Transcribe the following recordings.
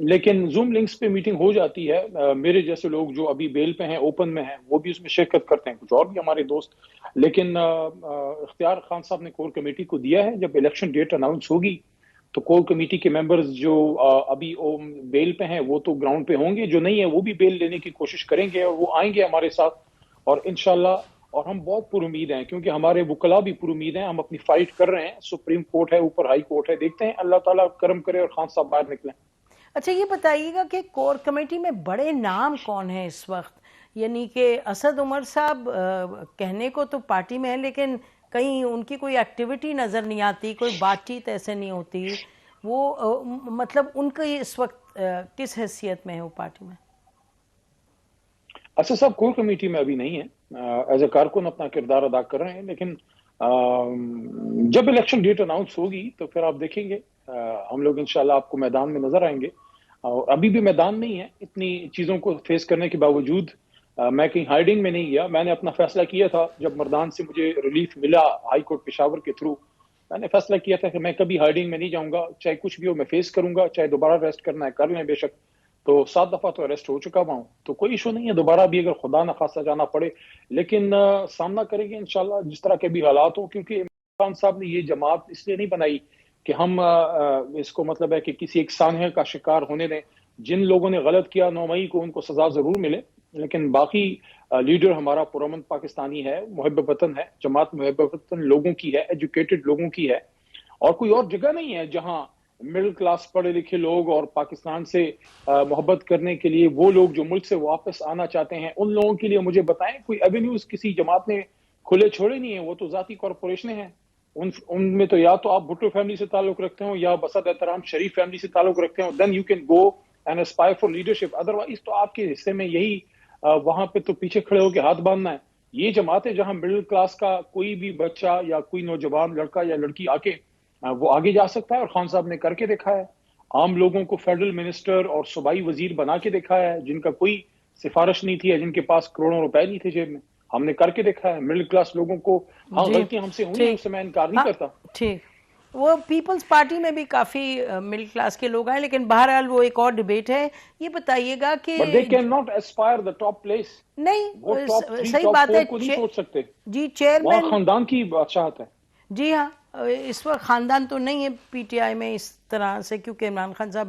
لیکن zoom links پہ meeting ہو جاتی ہے. میرے جیسے لوگ جو ابھی بیل پہ ہیں، اوپن میں ہیں، وہ بھی اس میں شرکت کرتے ہیں، کچھ اور بھی ہمارے دوست. لیکن اختیار خان صاحب نے کور کمیٹی کو دیا ہے، جب الیکشن ڈیٹ اناؤنس ہوگی تو کور کمیٹی کے ممبرز جو ابھی بیل پہ ہیں وہ تو گراؤنڈ پہ ہوں گے، جو نہیں ہے وہ بھی بیل لینے کی کوشش کریں گے اور وہ آئیں گے ہمارے ساتھ. اور انشاءاللہ، اور ہم بہت پر امید ہیں کیونکہ ہمارے وکلاء بھی پر امید ہیں. ہم اپنی فائٹ کر رہے ہیں. سپریم کورٹ ہے، اوپر ہائی کورٹ ہے، دیکھتے ہیں اللہ تعالیٰ کرم کرے اور خان صاحب باہر نکلیں. اچھا یہ بتائیے گا کہ کور کمیٹی میں بڑے نام کون ہیں اس وقت؟ یعنی کہ اسد عمر صاحب کہنے کو تو پارٹی میں ہیں، لیکن کہیں ان کی کوئی ایکٹیویٹی نظر نہیں آتی، کوئی بات چیت ایسے نہیں ہوتی. وہ مطلب ان کا اس وقت کس حیثیت میں ہے وہ پارٹی میں؟ اسد صاحب کور کمیٹی میں ابھی نہیں ہے، ایز اے کارکن اپنا کردار ادا کر رہے ہیں. لیکن جب الیکشن ڈیٹ اناؤنس ہوگی تو پھر آپ دیکھیں گے، ہم لوگ انشاءاللہ آپ کو میدان میں نظر آئیں گے. اور ابھی بھی میدان نہیں ہے. اتنی چیزوں کو فیس کرنے کے باوجود میں کہیں ہائیڈنگ میں نہیں گیا. میں نے اپنا فیصلہ کیا تھا جب مردان سے مجھے ریلیف ملا ہائی کورٹ پشاور کے تھرو. میں نے فیصلہ کیا تھا کہ میں کبھی ہائیڈنگ میں نہیں جاؤں گا، چاہے کچھ بھی ہو میں فیس کروں گا، چاہے دوبارہ ریسٹ کرنا ہے کر لیں بے شک. تو 7 دفعہ تو اریسٹ ہو چکا ہوا ہوں، تو کوئی ایشو نہیں ہے. دوبارہ بھی اگر خدا نخواستہ جانا پڑے، لیکن سامنا کریں گے انشاءاللہ جس طرح کے بھی حالات ہوں. کیونکہ عمران خان صاحب نے یہ جماعت اس لیے نہیں بنائی کہ ہم اس کو مطلب ہے کہ کسی ایک سانحے کا شکار ہونے دیں. جن لوگوں نے غلط کیا 9 مئی کو ان کو سزا ضرور ملے، لیکن باقی لیڈر ہمارا پرامن پاکستانی ہے، محب وطن ہے. جماعت محب وطن لوگوں کی ہے، ایجوکیٹڈ لوگوں کی ہے. اور کوئی اور جگہ نہیں ہے جہاں مڈل کلاس پڑھے لکھے لوگ اور پاکستان سے محبت کرنے کے لیے وہ لوگ جو ملک سے واپس آنا چاہتے ہیں، ان لوگوں کے لیے مجھے بتائیں کوئی ایونیوز کسی جماعت نے کھلے چھوڑے نہیں ہیں. وہ تو ذاتی کارپوریشنیں ہیں. ان میں تو یا تو آپ بھٹو فیملی سے تعلق رکھتے ہو یا بسد احترام شریف فیملی سے تعلق رکھتے ہو، then you can go and aspire for leadership. Otherwise تو آپ کے حصے میں یہی وہاں پہ تو پیچھے کھڑے ہو کے ہاتھ باندھنا ہے. یہ جماعت ہے جہاں مڈل کلاس کا کوئی بھی بچہ یا کوئی نوجوان لڑکا یا لڑکی آ کے وہ آگے جا سکتا ہے. اور خان صاحب نے کر کے دکھا ہے. عام لوگوں کو فیڈرل منسٹر اور صوبائی وزیر بنا کے دکھا ہے جن کا کوئی سفارش نہیں تھی، جن کے پاس کروڑوں روپے نہیں تھے جیب میں. ہم نے کر کے دیکھا ہے. مڈل کلاس لوگوں کو، ہاں جی غلطیاں ہم سے ہوئی ہیں، اس سے میں انکار نہیں کرتا. ٹھیک. وہ پیپلز پارٹی میں بھی کافی مڈل کلاس کے لوگ ہیں، لیکن بہرحال وہ ایک اور ڈیبیٹ ہے. یہ بتائیے گا کہ but they can not aspire the top place. وہ نہیں ٹاپ 3 صحیح ٹاپ بات 4 ہے کو نہیں سوچ سکتے. جی. وہاں چیئرمین خاندان کی بادشاہت ہے. جی ہاں، اس وقت خاندان تو نہیں ہے پی ٹی آئی میں اس طرح سے، کیونکہ عمران خان صاحب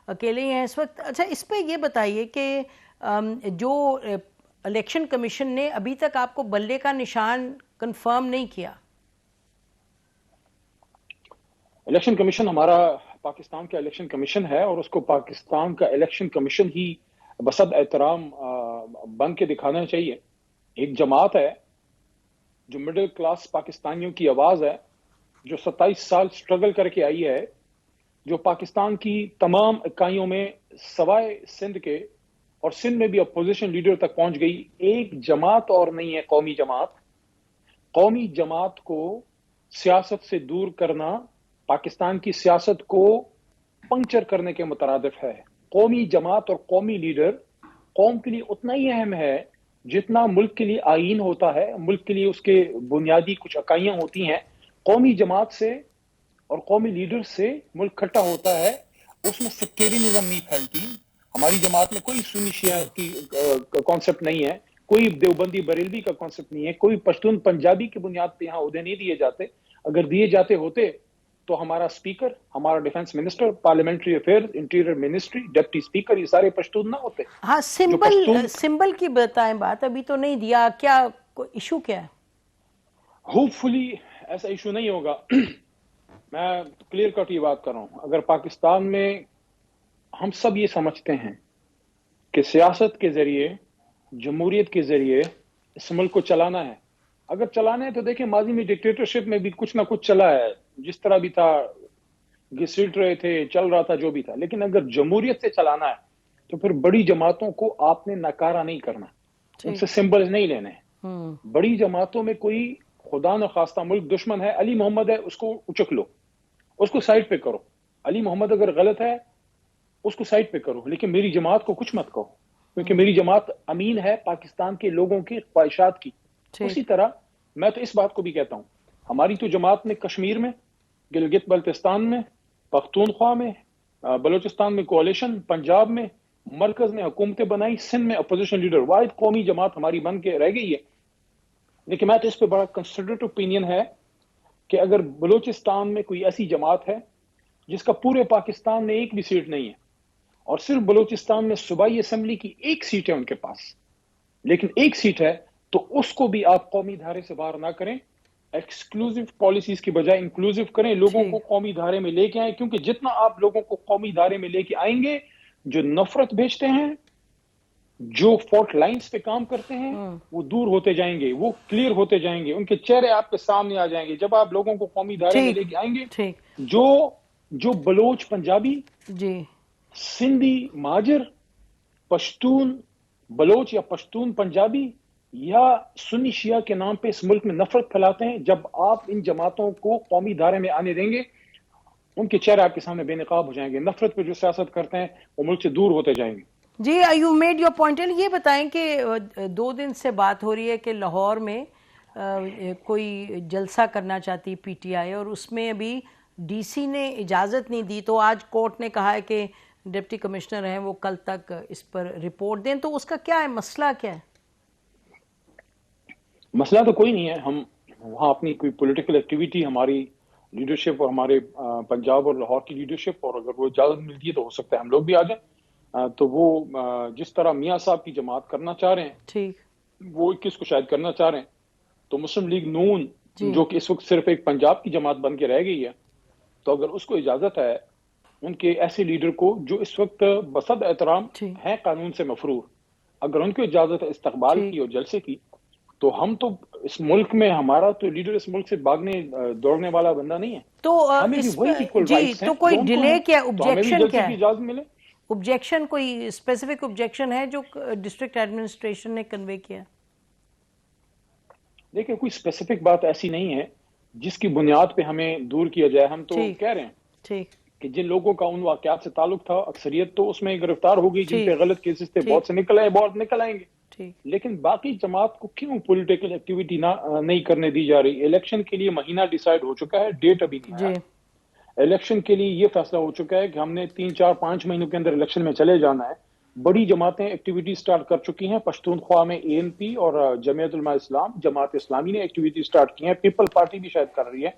اکیلے ہی ہیں اس وقت. اچھا اس پہ یہ بتائیے کہ جو الیکشن کمیشن نے ابھی تک آپ کو بلے کا نشان کنفرم نہیں کیا. الیکشن کمیشن ہمارا پاکستان کا الیکشن کمیشن ہے اور اس کو پاکستان کا الیکشن کمیشن ہی بسد احترام بن کے دکھانا چاہیے. ایک جماعت ہے جو مڈل کلاس پاکستانیوں کی آواز ہے، جو 27 سال سٹرگل کر کے آئی ہے، جو پاکستان کی تمام اکائیوں میں سوائے سندھ کے، اور سندھ میں بھی اپوزیشن لیڈر تک پہنچ گئی. ایک جماعت اور نہیں ہے قومی جماعت. قومی جماعت کو سیاست سے دور کرنا پاکستان کی سیاست کو پنکچر کرنے کے مترادف ہے. قومی جماعت اور قومی لیڈر قوم کے لیے اتنا ہی اہم ہے جتنا ملک کے لیے آئین ہوتا ہے، ملک کے لیے اس کے بنیادی کچھ اکائیاں ہوتی ہیں. قومی جماعت سے اور قومی لیڈر سے ملک کھٹا ہوتا ہے، اس میں سیکٹیرینزم نہیں پھیلتی. ہماری جماعت میں کوئی سنی شیعہ کی کانسیپٹ نہیں ہے، کوئی دیوبندی بریلوی کا کانسیپٹ نہیں ہے، کوئی پشتون پنجابی کی بنیاد پہ یہاں عہدے نہیں دیے جاتے. اگر دیے جاتے ہوتے تو ہمارا اسپیکر، ہمارا defence minister, parliamentary affair, interior ministry, deputy speaker, یہ سارے پشتون نہ ہوتے. ہاں سمبل کی بتائیں بات، ابھی تو نہیں دیا. کیا ایشو کیا ہے؟ ہوپ فلی ایسا ایشو نہیں ہوگا. میں کلیئر کٹ یہ بات کر رہا ہوں. اگر پاکستان میں ہم سب یہ سمجھتے ہیں کہ سیاست کے ذریعے، جمہوریت کے ذریعے اس ملک کو چلانا ہے، اگر چلانا ہے تو دیکھیں ماضی میں ڈکٹیٹرشپ میں بھی کچھ نہ کچھ چلا ہے، جس طرح بھی تھا، گھسیٹ رہے تھے، چل رہا تھا جو بھی تھا. لیکن اگر جمہوریت سے چلانا ہے تو پھر بڑی جماعتوں کو آپ نے نکارا نہیں کرنا، ان سے سمبلز نہیں لینے. بڑی جماعتوں میں کوئی خدا نخواستہ ملک دشمن ہے، علی محمد ہے، اس کو اچک لو، اس کو سائڈ پہ کرو. علی محمد اگر غلط ہے اس کو سائڈ پہ کرو، لیکن میری جماعت کو کچھ مت کہو، کیونکہ میری جماعت امین ہے پاکستان کے لوگوں کی خواہشات کی. اسی طرح میں تو اس بات کو بھی کہتا ہوں، ہماری تو جماعت نے کشمیر میں، گلگت بلتستان میں، پختونخوا میں، بلوچستان میں کوalition، پنجاب میں مرکز نے حکومتیں بنائی، سندھ میں اپوزیشن لیڈر، واحد قومی جماعت ہماری بن کے رہ گئی ہے. لیکن میں تو اس پہ بڑا کنسیڈریٹ اوپینین ہے کہ اگر بلوچستان میں کوئی ایسی جماعت ہے جس کا پورے پاکستان میں ایک بھی سیٹ نہیں ہے، اور صرف بلوچستان میں صوبائی اسمبلی کی ایک سیٹ ہے ان کے پاس، لیکن ایک سیٹ ہے، تو اس کو بھی آپ قومی دھارے سے باہر نہ کریں، ایکسکلوزیو پالیسیز کی بجائے انکلوزیو کریں، لوگوں کو قومی دھارے میں لے کے آئیں، کیونکہ جتنا آپ لوگوں کو قومی دھارے میں لے کے آئیں گے، جو نفرت بھیجتے ہیں، جو فالٹ لائنز پہ کام کرتے ہیں، وہ دور ہوتے جائیں گے، وہ کلیئر ہوتے جائیں گے، ان کے چہرے آپ کے سامنے آ جائیں گے جب آپ لوگوں کو قومی دھارے میں لے کے آئیں گے. جو بلوچ پنجابی، سندھی مہاجر، پشتون بلوچ یا پشتون پنجابی یا سنی شیعہ کے نام پہ اس ملک میں نفرت پھیلاتے ہیں، جب آپ ان جماعتوں کو قومی دھارے میں آنے دیں گے، ان کے چہرے آپ کے سامنے بے نقاب ہو جائیں گے، نفرت پہ جو سیاست کرتے ہیں وہ ملک سے دور ہوتے جائیں گے. جی یو میڈ یور پوائنٹ. یہ بتائیں کہ 2 دن سے بات ہو رہی ہے کہ لاہور میں کوئی جلسہ کرنا چاہتی پی ٹی آئی، اور اس میں ابھی ڈی سی نے اجازت نہیں دی، تو آج کورٹ نے کہا ہے کہ ڈپٹی کمشنر ہیں وہ کل تک اس پر رپورٹ دیں. تو اس کا کیا ہے مسئلہ، کیا ہے؟ مسئلہ تو کوئی نہیں ہے، ہم وہاں اپنی کوئی پولیٹیکل ایکٹیویٹی، ہماری لیڈرشپ اور ہمارے پنجاب اور لاہور کی لیڈرشپ، اور اگر وہ اجازت ملتی ہے تو ہو سکتا ہے ہم لوگ بھی آ جائیں. تو وہ جس طرح میاں صاحب کی جماعت کرنا چاہ رہے ہیں، وہ 21 کو شاید کرنا چاہ رہے ہیں، تو مسلم لیگ نون جو کہ اس وقت صرف ایک پنجاب کی جماعت بن کے رہ گئی ہے، تو اگر اس کو اجازت ہے، ان کے ایسے لیڈر کو جو اس وقت بصد احترام ہیں قانون سے مفرور، اگر ان کو اجازت ہے استقبال کی اور جلسے کی، تو ہم تو اس ملک میں، ہمارا تو لیڈر اس ملک سے بھاگنے دوڑنے والا بندہ نہیں ہے، تو ہمیں بھی وہی ایکول رائٹس ہیں تو کوئی ڈیلے کیا، تو ہمیں بھی objection جلسے کیا کی ہے؟ اجازت ملے. objection کوئی اسپیسیفک objection ہے جو ڈسٹرکٹ ایڈمنسٹریشن نے کنوے کیا؟ دیکھیں کوئی اسپیسیفک بات ایسی نہیں ہے جس کی بنیاد پہ ہمیں دور کیا جائے. ہم تو کہہ رہے ہیں کہ جن لوگوں کا ان واقعات سے تعلق تھا، اکثریت تو اس میں گرفتار ہو گئی، جن پہ غلط کیسز تھے بہت سے نکل آئے، بہت نکل آئیں گے، لیکن باقی جماعت کو کیوں پولیٹیکل ایکٹیویٹی نہیں کرنے دی جا رہی؟ الیکشن کے لیے مہینہ ڈیسائیڈ ہو چکا ہے، ڈیٹ ابھی نہیں آیا. الیکشن کے لیے یہ فیصلہ ہو چکا ہے کہ ہم نے 3 4 5 مہینوں کے اندر الیکشن میں چلے جانا ہے. بڑی جماعتیں ایکٹیویٹی سٹارٹ کر چکی ہیں، پشتونخوا میں اے این پی اور جمعیت علماء اسلام، جماعت اسلامی نے ایکٹیویٹی سٹارٹ کی ہیں، پیپل پارٹی بھی شاید کر رہی ہے،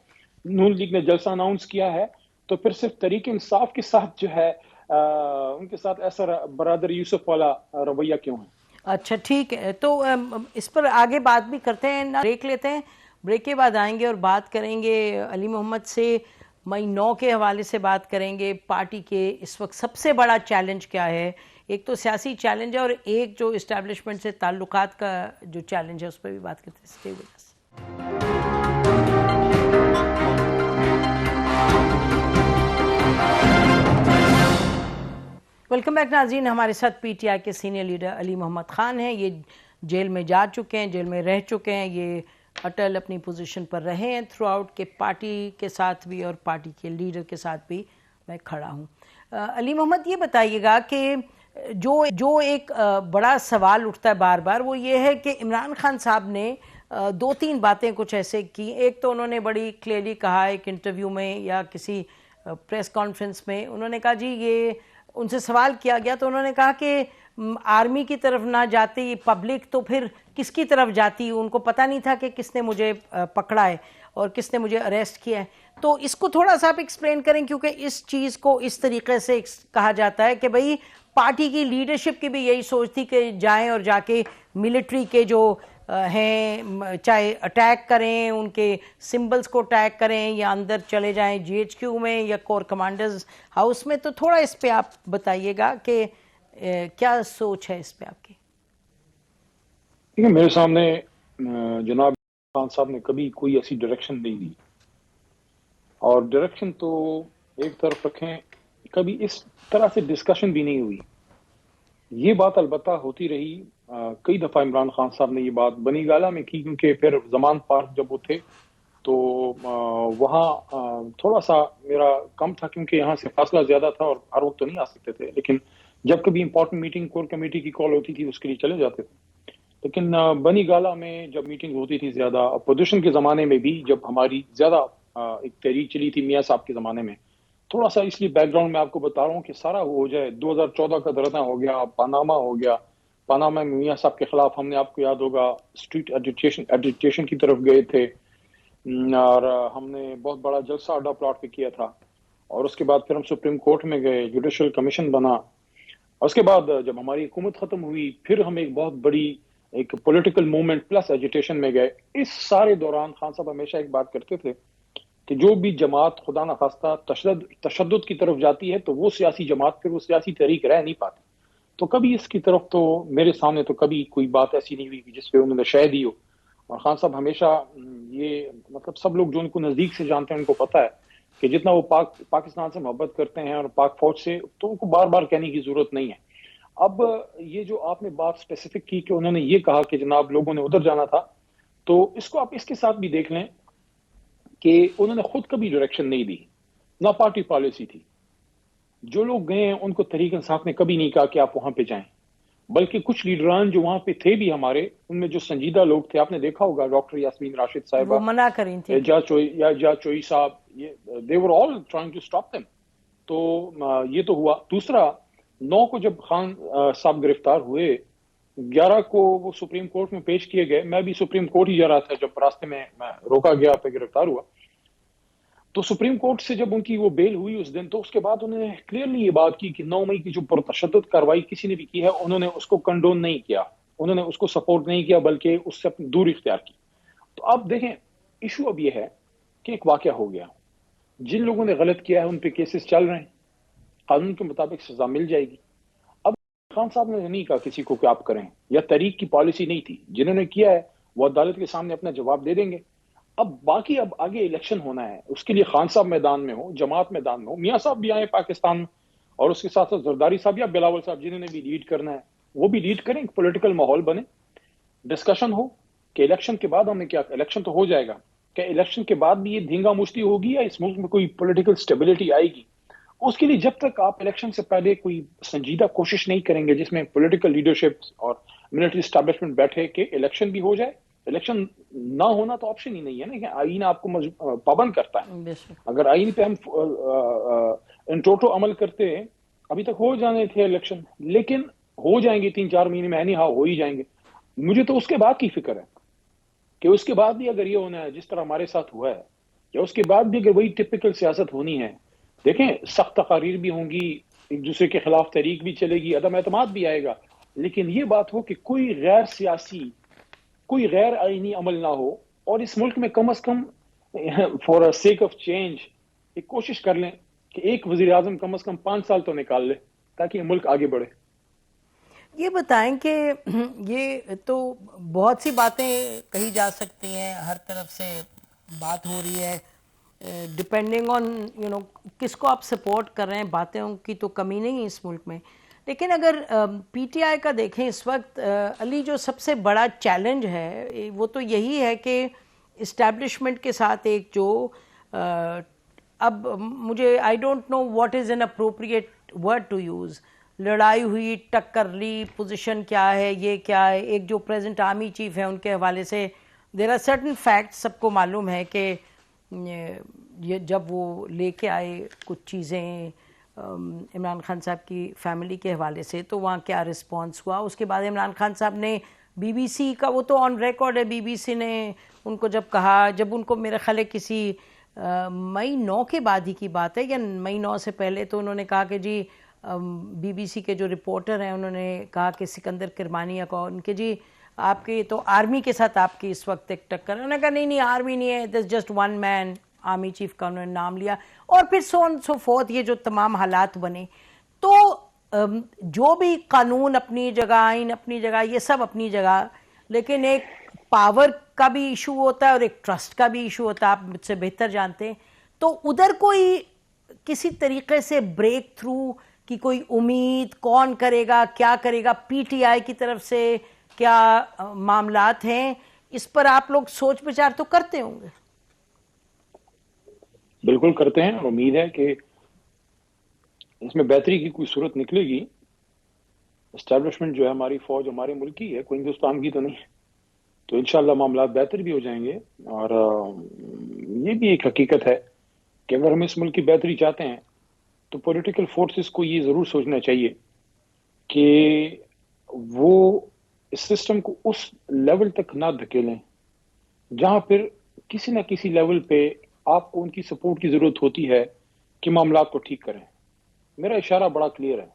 نون لیگ نے جلسہ اناؤنس کیا ہے. تو پھر صرف تحریک انصاف کے ساتھ جو ہے ان کے ساتھ ایسا برادر یوسف والا رویہ کیوں ہے؟ اچھا ٹھیک ہے، تو اس پر آگے بات بھی کرتے ہیں، بریک لیتے ہیں، بریک کے بعد آئیں گے اور بات کریں گے علی محمد سے. مئی 9 کے حوالے سے بات کریں گے، پارٹی کے اس وقت سب سے بڑا چیلنج کیا ہے. ایک تو سیاسی چیلنج ہے اور ایک جو اسٹیبلشمنٹ سے تعلقات کا جو چیلنج ہے اس پہ بھی بات کرتے ہیں. Stay with us. Welcome back ناظرین. ہمارے ساتھ پی ٹی آئی کے سینئر لیڈر علی محمد خان ہیں. یہ جیل میں جا چکے ہیں، جیل میں رہ چکے ہیں، یہ اٹل اپنی پوزیشن پر رہے ہیں تھرو آؤٹ، کے پارٹی کے ساتھ بھی اور پارٹی کے لیڈر کے ساتھ بھی میں کھڑا ہوں. علی محمد یہ بتائیے گا کہ جو ایک بڑا سوال اٹھتا ہے بار بار، وہ یہ ہے کہ عمران خان صاحب نے 2-3 باتیں کچھ ایسے کی. ایک تو انہوں نے بڑی کلیئرلی کہا ایک انٹرویو میں یا کسی پریس کانفرنس میں، انہوں نے کہا جی یہ ان سے سوال کیا گیا تو انہوں نے کہا کہ آرمی کی طرف نہ جاتی پبلک تو پھر کس کی طرف جاتی، ان کو پتہ نہیں تھا کہ کس نے مجھے پکڑا ہے اور کس نے مجھے اریسٹ کیا ہے. تو اس کو تھوڑا سا آپ ایکسپلین کریں، کیونکہ اس چیز کو اس طریقے سے کہا جاتا ہے کہ بھئی پارٹی کی لیڈرشپ کی بھی یہی سوچ تھی کہ جائیں اور جا کے ملٹری کے جو ہیں چاہے اٹیک کریں، ان کے سمبلز کو اٹیک کریں یا اندر چلے جائیں جی ایچ کیو میں یا کور کمانڈرز ہاؤس میں. تو تھوڑا اس پہ آپ بتائیے گا کہ کیا سوچ ہے اس پہ آپ کی؟ میرے سامنے جناب خان صاحب نے کبھی کوئی ایسی ڈائریکشن نہیں دی، اور ڈائریکشن تو ایک طرف رکھیں، کبھی اس طرح سے ڈسکشن بھی نہیں ہوئی. یہ بات البتہ ہوتی رہی، کئی دفعہ عمران خان صاحب نے یہ بات بنی گالہ میں کی، کیونکہ پھر زمان پارک جب وہ تھے تو وہاں تھوڑا سا میرا کم تھا، کیونکہ یہاں سے فاصلہ زیادہ تھا اور ہر وقت تو نہیں آ سکتے تھے، لیکن جب کبھی امپورٹنٹ میٹنگ کور کمیٹی کی کال ہوتی تھی اس کے لیے چلے جاتے تھے. لیکن بنی گالہ میں جب میٹنگ ہوتی تھی زیادہ، اپوزیشن کے زمانے میں بھی جب ہماری زیادہ ایک تحریک چلی تھی میاں صاحب کے زمانے میں، تھوڑا سا اس لیے بیک گراؤنڈ میں آپ کو بتا رہا ہوں کہ سارا وہ ہو جائے. 2014 کا دھرنا ہو گیا, پاناما ہو گیا. پاناما میں میاں صاحب کے خلاف ہم نے, آپ کو یاد ہوگا, اسٹریٹ ایجیٹیشن کی طرف گئے تھے, اور ہم نے بہت بڑا جلسہ اڈا پلاٹ پہ کیا تھا. اور اس کے بعد پھر ہم سپریم کورٹ میں گئے, جوڈیشل کمیشن بنا. اس کے بعد جب ہماری حکومت ختم ہوئی, پھر ہم ایک بہت بڑی ایک پولیٹیکل موومنٹ پلس ایجیٹیشن میں گئے. اس سارے دوران خان صاحب ہمیشہ ایک بات کرتے تھے کہ جو بھی جماعت خدا نخواستہ تشدد کی طرف جاتی ہے تو وہ سیاسی جماعت, پھر وہ سیاسی تحریک رہ نہیں پاتی. تو کبھی اس کی طرف تو میرے سامنے تو کبھی کوئی بات ایسی نہیں ہوئی جس پہ انہوں نے شہ دی ہو. اور خان صاحب ہمیشہ یہ, مطلب سب لوگ جو ان کو نزدیک سے جانتے ہیں ان کو پتا ہے کہ جتنا وہ پاکستان سے محبت کرتے ہیں اور پاک فوج سے, تو ان کو بار بار کہنے کی ضرورت نہیں ہے. اب یہ جو آپ نے بات اسپیسیفک کی کہ انہوں نے یہ کہا کہ جناب لوگوں نے ادھر جانا تھا, تو اس کو آپ اس کے ساتھ بھی دیکھ لیں کہ انہوں نے خود کبھی ڈائریکشن نہیں دی, نہ پارٹی پالیسی تھی. جو لوگ گئے ہیں ان کو تحریک انصاف نے کبھی نہیں کہا کہ آپ وہاں پہ جائیں, بلکہ کچھ لیڈران جو وہاں پہ تھے بھی ہمارے, ان میں جو سنجیدہ لوگ تھے, آپ نے دیکھا ہوگا ڈاکٹر یاسمین راشد صاحبہ, وہ منع کریں تھے جا چوئی صاحب, they were all trying to stop them. تو یہ تو ہوا. دوسرا, 9 کو جب خان صاحب گرفتار ہوئے, 11 کو وہ سپریم کورٹ میں پیش کیے گئے. میں بھی سپریم کورٹ ہی جا رہا تھا جب راستے میں روکا گیا پہ گرفتار ہوا. تو سپریم کورٹ سے جب ان کی وہ بیل ہوئی اس دن, تو اس کے بعد انہوں نے کلیئرلی یہ بات کی کہ 9 مئی کی جو پرتشدد کاروائی کسی نے بھی کی ہے, انہوں نے اس کو کنڈون نہیں کیا, انہوں نے اس کو سپورٹ نہیں کیا, بلکہ اس سے اپنی دوری اختیار کی. تو آپ دیکھیں, ایشو اب یہ ہے کہ ایک واقعہ ہو گیا, جن لوگوں نے غلط کیا ہے ان پہ کیسز چل رہے ہیں, قانون کے مطابق سزا مل جائے گی. اب خان صاحب نے نہیں کہا کسی کو کہ آپ کریں, یا تحریک کی پالیسی نہیں تھی. جنہوں نے کیا ہے وہ عدالت کے سامنے اپنا جواب دے دیں گے. اب باقی اب آگے الیکشن ہونا ہے, اس کے لیے خان صاحب میدان میں ہو, جماعت میدان میں ہو, میاں صاحب بھی آئے پاکستان, اور اس کے ساتھ ساتھ زرداری صاحب یا بلاول صاحب جنہوں نے بھی لیڈ کرنا ہے وہ بھی لیڈ کریں, ایک پولیٹیکل ماحول بنے, ڈسکشن ہو کہ الیکشن کے بعد ہمیں کیا, الیکشن تو ہو جائے گا, کہ الیکشن کے بعد بھی یہ دھینگا مشتی ہوگی یا اس ملک میں کوئی پولیٹیکل سٹیبلٹی آئے گی. اس کے لیے جب تک آپ الیکشن سے پہلے کوئی سنجیدہ کوشش نہیں کریں گے جس میں پولیٹیکل لیڈرشپ اور ملٹری اسٹیبلشمنٹ بیٹھے کہ الیکشن بھی ہو جائے, الیکشن نہ ہونا تو آپشن ہی نہیں ہے نا, کہ آئین آپ کو پابند کرتا ہے. اگر آئین پہ ہم ان ٹوٹو عمل کرتے, ابھی تک ہو جانے تھے الیکشن, لیکن ہو جائیں گے 3-4 مہینے میں, اینی ہاؤ ہو ہی جائیں گے. مجھے تو اس کے بعد کی فکر ہے کہ اس کے بعد بھی اگر یہ ہونا ہے جس طرح ہمارے ساتھ ہوا ہے, یا اس کے بعد بھی اگر وہی ٹپیکل سیاست ہونی ہے, دیکھیں سخت تقاریر بھی ہوں گی, ایک دوسرے کے خلاف تحریک بھی چلے گی, عدم اعتماد بھی آئے گا, لیکن یہ بات ہو کہ کوئی غیر سیاسی, کوئی غیر آئینی عمل نہ ہو, اور اس ملک میں کم از کم فار سیک آف چینج ایک کوشش کر لیں کہ ایک وزیر اعظم کم از کم 5 سال تو نکال لے تاکہ یہ ملک آگے بڑھے. یہ بتائیں کہ یہ تو بہت سی باتیں کہی جا سکتی ہیں, ہر طرف سے بات ہو رہی ہے, ڈپینڈنگ آن کس کو آپ سپورٹ کر رہے ہیں, باتیں کی تو کمی نہیں ہے اس ملک میں. لیکن اگر پی ٹی آئی کا دیکھیں اس وقت, علی جو سب سے بڑا چیلنج ہے وہ تو یہی ہے کہ اسٹیبلشمنٹ کے ساتھ ایک جو اب مجھے I don't know what is an appropriate word to use, لڑائی ہوئی, ٹکر لی, پوزیشن کیا ہے, یہ کیا ہے. ایک جو پریزنٹ آرمی چیف ہے ان کے حوالے سے دیر آر سرٹن فیکٹس, سب کو معلوم ہے کہ یہ جب وہ لے کے آئے کچھ چیزیں عمران خان صاحب کی فیملی کے حوالے سے, تو وہاں کیا رسپانس ہوا. اس کے بعد عمران خان صاحب نے بی بی سی کا, وہ تو آن ریکارڈ ہے, بی بی سی نے ان کو جب کہا, جب ان کو میرے خیال ہے کسی مئی 9 کے بعد ہی کی بات ہے یا مئی 9 سے پہلے, تو انہوں نے کہا کہ جی بی بی سی کے جو رپورٹر ہیں انہوں نے کہا کہ سکندر کرمانیہ کو, ان کے جی آپ کے تو آرمی کے ساتھ آپ کی اس وقت ایک ٹکر, انہوں نے کہا نہیں آرمی نہیں ہے, this just one man, army chief کا انہوں نے نام لیا, اور پھر سو آن سو فورتھ یہ جو تمام حالات بنے. تو جو بھی قانون اپنی جگہ, آئین اپنی جگہ, یہ سب اپنی جگہ, لیکن ایک پاور کا بھی ایشو ہوتا ہے اور ایک ٹرسٹ کا بھی ایشو ہوتا ہے, آپ مجھ سے بہتر جانتے ہیں. تو ادھر کوئی کسی طریقے سے بریک تھرو کی کوئی امید کون کرے گا, کیا کرے گا, پی ٹی آئی کی طرف سے کیا معاملات ہیں, اس پر آپ لوگ سوچ بچار تو کرتے ہوں گے؟ بالکل کرتے ہیں, اور امید ہے کہ اس میں بہتری کی کوئی صورت نکلے گی. اسٹیبلشمنٹ جو ہے ہماری فوج ہمارے ملک کی ہے, کوئی ہندوستان کی تو نہیں, تو انشاءاللہ معاملات بہتر بھی ہو جائیں گے. اور یہ بھی ایک حقیقت ہے کہ اگر ہم اس ملک کی بہتری چاہتے ہیں تو پولیٹیکل فورسز کو یہ ضرور سوچنا چاہیے کہ وہ اس سسٹم کو اس لیول تک نہ دھکیلیں جہاں پھر کسی نہ کسی لیول پہ آپ کو ان کی سپورٹ کی ضرورت ہوتی ہے کہ معاملات کو ٹھیک کریں. میرا اشارہ بڑا کلیئر ہے.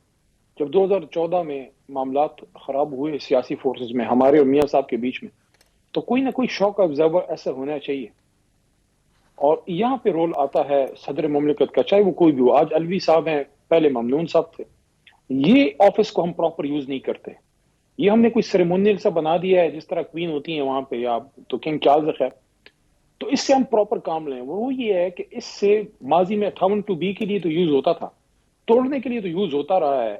جب 2014 میں معاملات خراب ہوئے سیاسی فورسز میں ہمارے اور میاں صاحب کے بیچ میں, تو کوئی نہ کوئی شوق ابزرور ایسا ہونا چاہیے, اور یہاں پہ رول آتا ہے صدر مملکت کا, چاہے وہ کوئی بھی ہو. آج علوی صاحب ہیں, پہلے ممنون صاحب تھے. یہ آفس کو ہم پراپر یوز نہیں کرتے. یہ ہم نے کوئی سیریمونیل سا بنا دیا ہے, جس طرح کوئین ہوتی ہیں وہاں پہ, یا تو کنگ چارلز ہے. تو اس سے ہم پراپر کام لیں. وہ یہ ہے کہ اس سے ماضی میں 58(2)B کے لیے تو یوز ہوتا تھا, توڑنے کے لیے تو یوز ہوتا رہا ہے.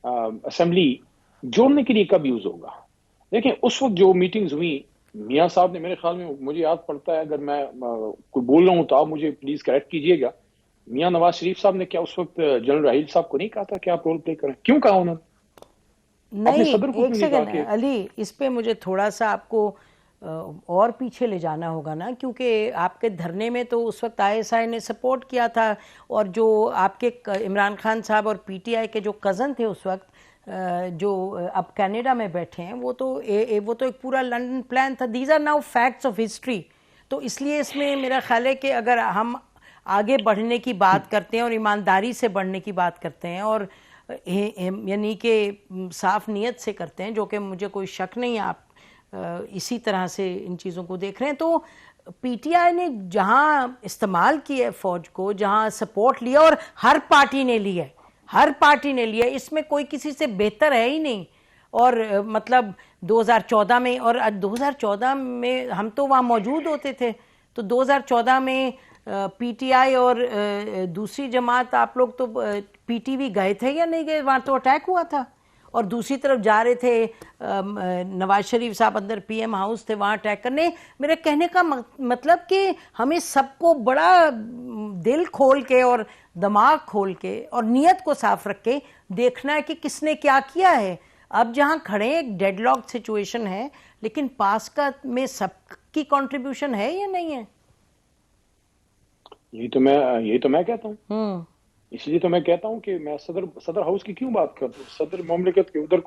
اسمبلی جوڑنے کے لیے کب یوز ہوگا؟ دیکھیں اس وقت جو میٹنگز ہوئی, میاں صاحب نے, میرے خیال میں مجھے یاد پڑتا ہے, اگر میں کوئی بول رہا ہوں تو آپ مجھے پلیز کریکٹ کیجئے گا, میاں نواز شریف صاحب نے کیا اس وقت جنرل راحیل صاحب کو نہیں کہا تھا کہ آپ رول پلے کریں؟ کیوں کہا انہوں نے؟ اپنے نہیں, صدر کو ایک کیوں نہیں کہا سیکنڈ کہ علی, اس پہ مجھے تھوڑا سا آپ کو اور پیچھے لے جانا ہوگا نا, کیونکہ آپ کے دھرنے میں تو اس وقت ISI نے سپورٹ کیا تھا, اور جو آپ کے عمران خان صاحب اور PTI کے جو کزن تھے اس وقت, جو اب کینیڈا میں بیٹھے ہیں, وہ تو ایک پورا لنڈن پلان تھا. These are now facts of history. تو اس لیے اس میں میرا خیال ہے کہ اگر ہم آگے بڑھنے کی بات کرتے ہیں اور ایمانداری سے بڑھنے کی بات کرتے ہیں, اور یعنی کہ صاف نیت سے کرتے ہیں, جو کہ مجھے کوئی شک نہیں آپ اسی طرح سے ان چیزوں کو دیکھ رہے ہیں, تو PTI نے جہاں استعمال کیا ہے فوج کو, جہاں سپورٹ لیا, اور ہر پارٹی نے لیا ہے, ہر پارٹی نے لیا, اس میں کوئی کسی سے بہتر ہے ہی نہیں. اور مطلب 2014 میں, اور 2014 میں ہم تو وہاں موجود ہوتے تھے, تو 2014 میں PTI اور دوسری جماعت, آپ لوگ تو PTV گئے تھے یا نہیں گئے؟ وہاں تو اٹیک ہوا تھا, اور دوسری طرف جا رہے تھے نواز شریف صاحب, اندر PM ہاؤس تھے, وہاں اٹیک کرنے. میرے کہنے کا مطلب کہ ہمیں سب کو بڑا دل کھول کے اور دماغ کھول کے اور نیت کو صاف رکھ کے دیکھنا ہے کہ کس نے کیا کیا ہے. اب جہاں کھڑے ایک ڈیڈ لاک سچویشن ہے, لیکن پاس کا میں سب کی کنٹریبیوشن ہے یا نہیں ہے؟ یہی تو میں کہتا ہوں. اس لیے تو میں کہتا ہوں کہ میں صدر ہاؤس کی کیوں بات کرتا ہوں. صدر مملکت کے ادھر